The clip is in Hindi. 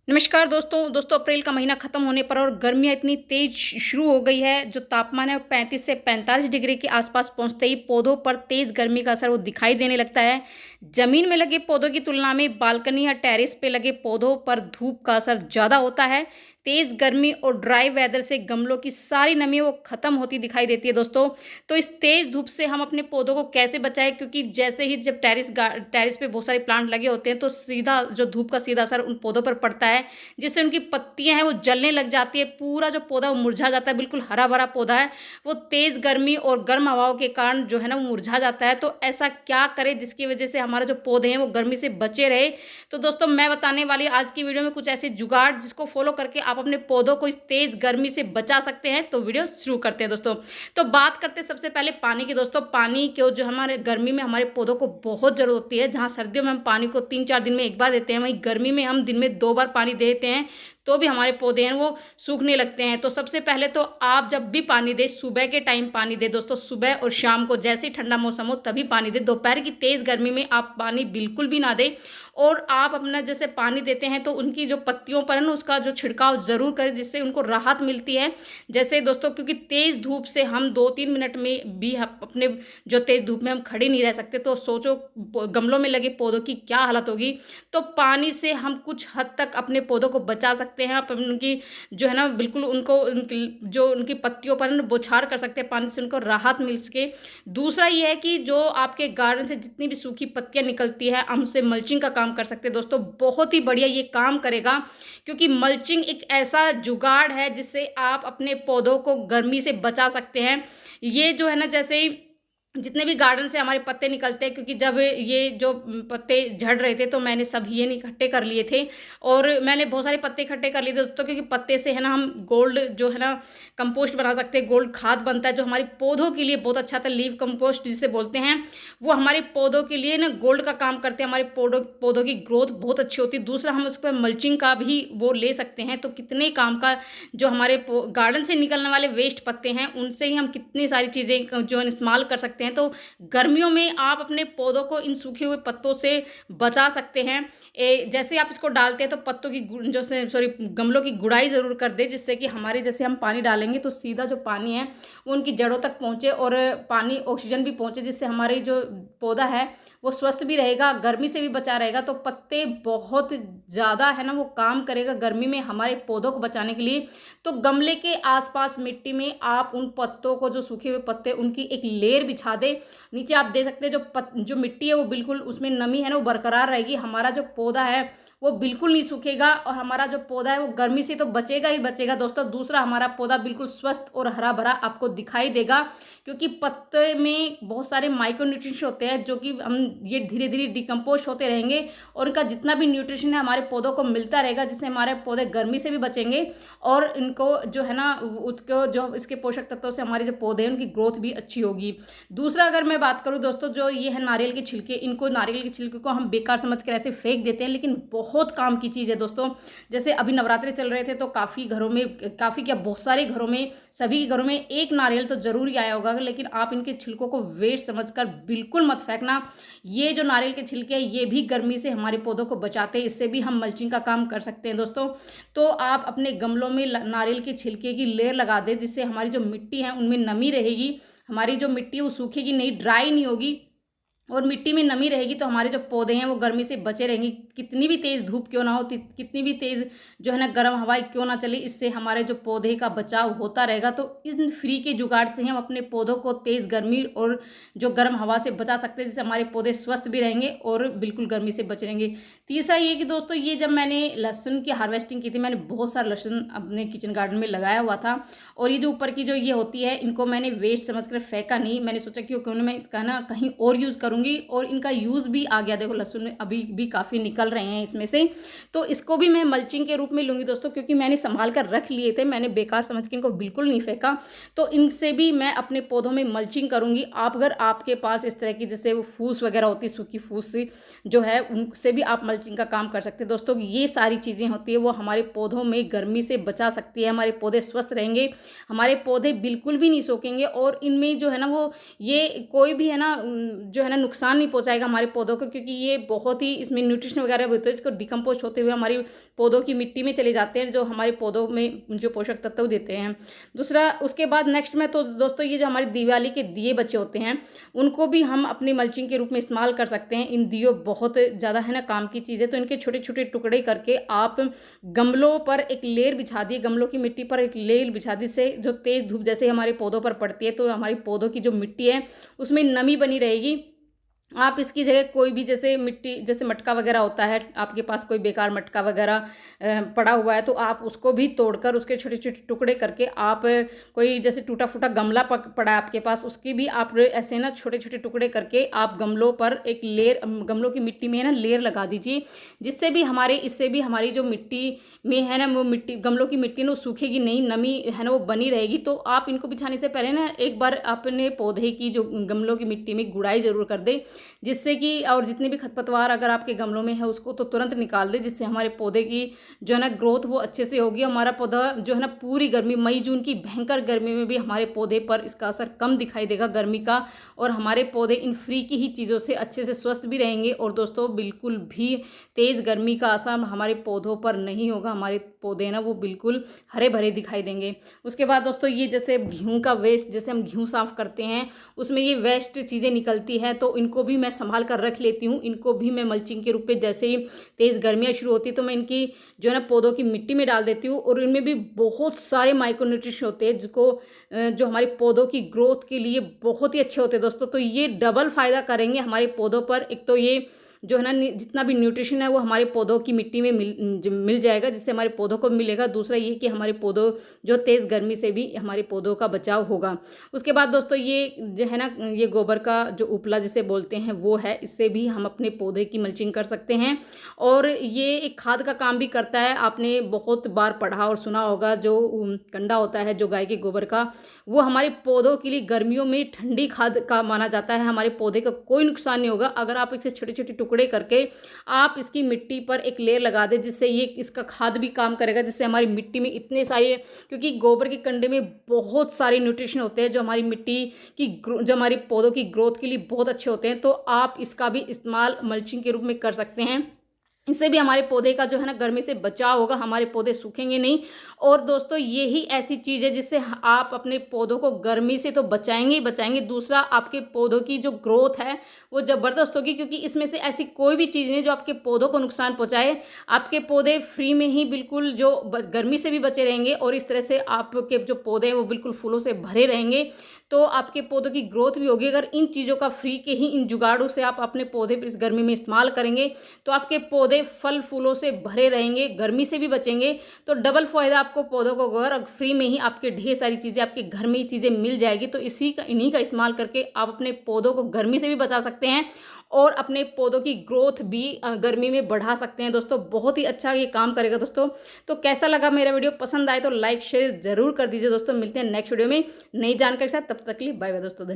नमस्कार दोस्तों अप्रैल का महीना खत्म होने पर और गर्मियाँ इतनी तेज शुरू हो गई है। जो तापमान है वो 35 से 45 डिग्री के आसपास पहुंचते ही पौधों पर तेज गर्मी का असर वो दिखाई देने लगता है। जमीन में लगे पौधों की तुलना में बालकनी या टेरेस पे लगे पौधों पर धूप का असर ज़्यादा होता है। तेज गर्मी और ड्राई वेदर से गमलों की सारी नमी वो खत्म होती दिखाई देती है दोस्तों। तो इस तेज धूप से हम अपने पौधों को कैसे बचाएं, क्योंकि जैसे ही जब टेरेस पे बहुत सारे प्लांट लगे होते हैं तो सीधा जो धूप का सीधा असर उन पौधों पर पड़ता है, जिससे उनकी पत्तियां हैं वो जलने लग जाती है। पूरा जो पौधा वो मुरझा जाता है, बिल्कुल हरा भरा पौधा है वो तेज गर्मी और गर्म हवाओं के कारण जो है ना वो मुरझा जाता है। तो ऐसा क्या करें जिसकी वजह से हमारे जो पौधे हैं वो गर्मी से बचे रहे। तो दोस्तों मैं बताने वाली आज की वीडियो में कुछ ऐसे जुगाड़ जिसको फॉलो करके आप अपने पौधों को इस तेज गर्मी से बचा सकते हैं। तो वीडियो शुरू करते हैं दोस्तों। तो बात करते हैं सबसे पहले पानी की। दोस्तों पानी को जो हमारे गर्मी में हमारे पौधों को बहुत जरूरत होती है। जहाँ सर्दियों में हम पानी को 3-4 दिन में एक बार देते हैं, वहीं गर्मी में हम दिन में 2 बार पानी देते हैं, तो भी हमारे पौधे हैं वो सूखने लगते हैं। तो सबसे पहले तो आप जब भी पानी दें सुबह के टाइम पानी दें दोस्तों। सुबह और शाम को जैसे ही ठंडा मौसम हो तभी पानी दें। दोपहर की तेज़ गर्मी में आप पानी बिल्कुल भी ना दें। और आप अपना जैसे पानी देते हैं तो उनकी जो पत्तियों पर है ना उसका जो छिड़काव ज़रूर करें, जिससे उनको राहत मिलती है। जैसे दोस्तों क्योंकि तेज़ धूप से हम 2-3 मिनट में भी अपने जो तेज़ धूप में हम खड़े नहीं रह सकते। तो सोचो गमलों में लगे पौधों की क्या हालत होगी। तो पानी से हम कुछ हद तक अपने पौधों को बचा सकते हैं। आप उनकी जो है ना बिल्कुल उनको जो उनकी पत्तियों पर ना बौछार कर सकते हैं, पानी से उनको राहत मिल सके। दूसरा ये है कि जो आपके गार्डन से जितनी भी सूखी पत्तियां निकलती है हम उससे मल्चिंग का काम कर सकते हैं दोस्तों। बहुत ही बढ़िया ये काम करेगा, क्योंकि मल्चिंग एक ऐसा जुगाड़ है जिससे आप अपने पौधों को गर्मी से बचा सकते हैं। ये जो है ना जैसे ही जितने भी गार्डन से हमारे पत्ते निकलते हैं, क्योंकि जब ये जो पत्ते झड़ रहे थे तो मैंने सब ये इकट्ठे कर लिए थे। और मैंने बहुत सारे पत्ते इकट्ठे कर लिए थे दोस्तों, क्योंकि पत्ते से है ना हम गोल्ड जो है ना कंपोस्ट बना सकते हैं। गोल्ड खाद बनता है जो हमारे पौधों के लिए बहुत अच्छा था। लीव कंपोस्ट जिसे बोलते हैं, वो हमारे पौधों के लिए ना गोल्ड का काम करते हैं। हमारे पौधों की ग्रोथ बहुत अच्छी होती है। दूसरा हम उस पर मल्चिंग का भी वो ले सकते हैं। तो कितने काम का जो हमारे गार्डन से निकलने वाले वेस्ट पत्ते हैं उनसे ही हम कितनी सारी चीज़ें जो इस्तेमाल कर सकते हैं। तो गर्मियों में आप अपने पौधों को इन सूखे हुए पत्तों से बचा सकते हैं। जैसे आप इसको डालते हैं तो पत्तों की जो सॉरी गमलों की गुड़ाई ज़रूर कर दे, जिससे कि हमारे जैसे हम पानी डालेंगे तो सीधा जो पानी है वो उनकी जड़ों तक पहुँचे और पानी ऑक्सीजन भी पहुँचे, जिससे हमारी जो पौधा है वो स्वस्थ भी रहेगा, गर्मी से भी बचा रहेगा। तो पत्ते बहुत ज़्यादा है ना वो काम करेगा गर्मी में हमारे पौधों को बचाने के लिए। तो गमले के आसपास मिट्टी में आप उन पत्तों को जो सूखे हुए पत्ते उनकी एक लेयर बिछा दें। नीचे आप दे सकते हैं जो मिट्टी है वो बिल्कुल उसमें नमी है ना वो बरकरार रहेगी। हमारा जो पौधा है वो बिल्कुल नहीं सूखेगा और हमारा जो पौधा है वो गर्मी से तो बचेगा ही बचेगा दोस्तों। दूसरा हमारा पौधा बिल्कुल स्वस्थ और हरा भरा आपको दिखाई देगा, क्योंकि पत्ते में बहुत सारे माइक्रो न्यूट्रिएंट्स होते हैं जो कि हम ये धीरे धीरे डिकम्पोज होते रहेंगे और उनका जितना भी न्यूट्रिशन है हमारे पौधों को मिलता रहेगा, जिससे हमारे पौधे गर्मी से भी बचेंगे और इनको जो है ना उसको जो इसके पोषक तत्वों से हमारे जो पौधे हैं उनकी ग्रोथ भी अच्छी होगी। दूसरा अगर मैं बात करूँ दोस्तों, जो ये है नारियल के छिलके, इनको नारियल के छिलके को हम बेकार समझ कर ऐसे फेंक देते हैं, लेकिन बहुत काम की चीज़ है दोस्तों। जैसे अभी नवरात्रे चल रहे थे तो काफ़ी घरों में, काफ़ी क्या बहुत सारे घरों में, सभी के घरों में एक नारियल तो जरूर ही आया होगा। लेकिन आप इनके छिलकों को वेस्ट समझकर बिल्कुल मत फेंकना। ये जो नारियल के छिलके हैं ये भी गर्मी से हमारे पौधों को बचाते हैं, इससे भी हम मल्चिंग का काम कर सकते हैं दोस्तों। तो आप अपने गमलों में नारियल के छिलके की लेयर लगा दें, जिससे हमारी जो मिट्टी है उनमें नमी रहेगी। हमारी जो मिट्टी है वो सूखेगी नहीं, ड्राई नहीं होगी और मिट्टी में नमी रहेगी। तो हमारे जो पौधे हैं वो गर्मी से बचे रहेंगे। कितनी भी तेज़ धूप क्यों ना हो, कितनी भी तेज़ जो है ना गर्म हवाएं क्यों ना चले, इससे हमारे जो पौधे का बचाव होता रहेगा। तो इन फ्री के जुगाड़ से हम अपने पौधों को तेज़ गर्मी और जो गर्म हवा से बचा सकते हैं, जिससे हमारे पौधे स्वस्थ भी रहेंगे और बिल्कुल गर्मी से बचे रहेंगे। तीसरा ये कि दोस्तों ये जब मैंने लहसुन की हार्वेस्टिंग की थी, मैंने बहुत सारा लहसुन अपने किचन गार्डन में लगाया हुआ था और ये जो ऊपर की जो ये होती है इनको मैंने वेस्ट समझकर फेंका नहीं। मैंने सोचा क्यों मैं इसका ना कहीं और यूज़ करूँगी और इनका यूज़ भी आ गया। देखो लहसुन में अभी भी काफ़ी निकल रहे हैं इसमें से, तो इसको भी मैं मल्चिंग के रूप में लूँगी दोस्तों, क्योंकि मैंने संभाल कर रख लिए थे। मैंने बेकार समझ के इनको बिल्कुल नहीं फेंका। तो इनसे भी मैं अपने पौधों में मल्चिंग करूँगी। आप अगर आपके पास इस तरह की जैसे वो फूस वगैरह होती है, सूखी फूस जो है उनसे भी आप मल्चिंग का काम कर सकते हैं दोस्तों। ये सारी चीज़ें होती है वो हमारे पौधों में गर्मी से बचा सकती है। हमारे पौधे स्वस्थ रहेंगे, हमारे पौधे बिल्कुल भी नहीं सूखेंगे और इनमें जो है ना वो ये कोई भी है ना जो है ना नुकसान नहीं पहुंचाएगा हमारे पौधों को, क्योंकि ये बहुत ही इसमें न्यूट्रिशन वगैरह होते हैं, इसको डिकम्पोज होते हुए हमारी पौधों की मिट्टी में चले जाते हैं, जो हमारे पौधों में जो पोषक तत्व देते हैं। दूसरा उसके बाद नेक्स्ट में तो दोस्तों ये जो हमारे दिवाली के दिए बचे होते हैं उनको भी हम अपनी मल्चिंग के रूप में इस्तेमाल कर सकते हैं। इन दियों बहुत ज़्यादा है ना काम की चीज़ है, तो इनके छोटे छोटे टुकड़े करके आप गमलों पर एक लेयर बिछा दिए, गमलों की मिट्टी पर एक लेयर बिछा दी, से जो तेज़ धूप जैसे हमारे पौधों पर पड़ती है तो हमारी पौधों की जो मिट्टी है उसमें नमी बनी रहेगी। आप इसकी जगह कोई भी जैसे मिट्टी, जैसे मटका वगैरह होता है, आपके पास कोई बेकार मटका वगैरह पड़ा हुआ है तो आप उसको भी तोड़कर उसके छोटे छोटे टुकड़े करके आप कोई जैसे टूटा फूटा गमला पड़ा है आपके पास, उसकी भी आप ऐसे ना छोटे छोटे टुकड़े करके आप गमलों पर एक लेयर, गमलों की मिट्टी में है ना लेयर लगा दीजिए, जिससे भी इससे भी हमारी जो मिट्टी में है ना वो मिट्टी, गमलों की मिट्टी ना सूखेगी नहीं, नमी है ना वो बनी रहेगी। तो आप इनको बिछाने से पहले ना एक बार अपने पौधे की जो गमलों की मिट्टी में गुड़ाई ज़रूर कर दे, जिससे कि और जितने भी खरपतवार अगर आपके गमलों में है उसको तो तुरंत निकाल दे, जिससे हमारे पौधे की जो है ना ग्रोथ वो अच्छे से होगी। हमारा पौधा जो है ना पूरी गर्मी, मई जून की भयंकर गर्मी में भी हमारे पौधे पर इसका असर कम दिखाई देगा गर्मी का, और हमारे पौधे इन फ्री की ही चीज़ों से अच्छे से स्वस्थ भी रहेंगे। और दोस्तों बिल्कुल भी तेज़ गर्मी का असर हमारे पौधों पर नहीं होगा, हमारे पौधे ना वो बिल्कुल हरे भरे दिखाई देंगे। उसके बाद दोस्तों ये जैसे गेहूँ का वेस्ट, जैसे हम गेहूँ साफ़ करते हैं उसमें ये वेस्ट चीज़ें निकलती हैं, तो इनको भी मैं संभाल कर रख लेती हूँ। इनको भी मैं मल्चिंग के रूप में जैसे ही तेज़ गर्मियाँ शुरू होती है तो मैं इनकी जो है ना पौधों की मिट्टी में डाल देती हूँ, और इनमें भी बहुत सारे माइक्रोन्यूट्रिशन होते हैं जो हमारे पौधों की ग्रोथ के लिए बहुत ही अच्छे होते हैं दोस्तों। तो ये डबल फ़ायदा करेंगे हमारे पौधों पर। एक तो ये जो है ना जितना भी न्यूट्रिशन है वो हमारे पौधों की मिट्टी में मिल जाएगा, जिससे हमारे पौधों को मिलेगा। दूसरा ये कि हमारे पौधों जो तेज़ गर्मी से भी हमारे पौधों का बचाव होगा। उसके बाद दोस्तों ये जो है ना ये गोबर का जो उपला जिसे बोलते हैं वो है, इससे भी हम अपने पौधे की मल्चिंग कर सकते हैं, और ये एक खाद का काम भी करता है। आपने बहुत बार पढ़ा और सुना होगा, जो कंडा होता है जो गाय के गोबर का, वो हमारे पौधों के लिए गर्मियों में ठंडी खाद का माना जाता है। हमारे पौधे का कोई नुकसान नहीं होगा अगर आप इसे छोटे छोटे टुकड़े करके आप इसकी मिट्टी पर एक लेयर लगा दें, जिससे ये इसका खाद भी काम करेगा, जिससे हमारी मिट्टी में इतने सारे, क्योंकि गोबर के कंडे में बहुत सारे न्यूट्रिशन होते हैं जो हमारी मिट्टी की जो हमारी पौधों की ग्रोथ के लिए बहुत अच्छे होते हैं। तो आप इसका भी इस्तेमाल मल्चिंग के रूप में कर सकते हैं। इससे भी हमारे पौधे का जो है ना गर्मी से बचाव होगा, हमारे पौधे सूखेंगे नहीं। और दोस्तों यही ऐसी चीज़ है जिससे आप अपने पौधों को गर्मी से तो बचाएंगे ही बचाएंगे, दूसरा आपके पौधों की जो ग्रोथ है वो ज़बरदस्त होगी, क्योंकि इसमें से ऐसी कोई भी चीज़ नहीं जो आपके पौधों को नुकसान पहुंचाए। आपके पौधे फ्री में ही बिल्कुल जो गर्मी से भी बचे रहेंगे, और इस तरह से आपके जो पौधे हैं वो बिल्कुल फूलों से भरे रहेंगे, तो आपके पौधों की ग्रोथ भी होगी। अगर इन चीज़ों का फ्री के ही इन जुगाड़ों से आप अपने पौधे पर इस गर्मी में इस्तेमाल करेंगे तो आपके पौधे फल फूलों से भरे रहेंगे, गर्मी से भी बचेंगे। तो डबल फायदा आपको पौधों को, अगर फ्री में ही आपके ढेर सारी चीज़ें आपके घर में ही चीज़ें मिल जाएगी, तो इन्हीं का इस्तेमाल करके आप अपने पौधों को गर्मी से भी बचा सकते हैं और अपने पौधों की ग्रोथ भी गर्मी में बढ़ा सकते हैं। दोस्तों बहुत ही अच्छा ये काम करेगा दोस्तों। तो कैसा लगा मेरा वीडियो? पसंद आए तो लाइक शेयर ज़रूर कर दीजिए दोस्तों। मिलते हैं नेक्स्ट वीडियो में नई जानकारी के साथ, तब तक के लिए बाय बाय दोस्तों।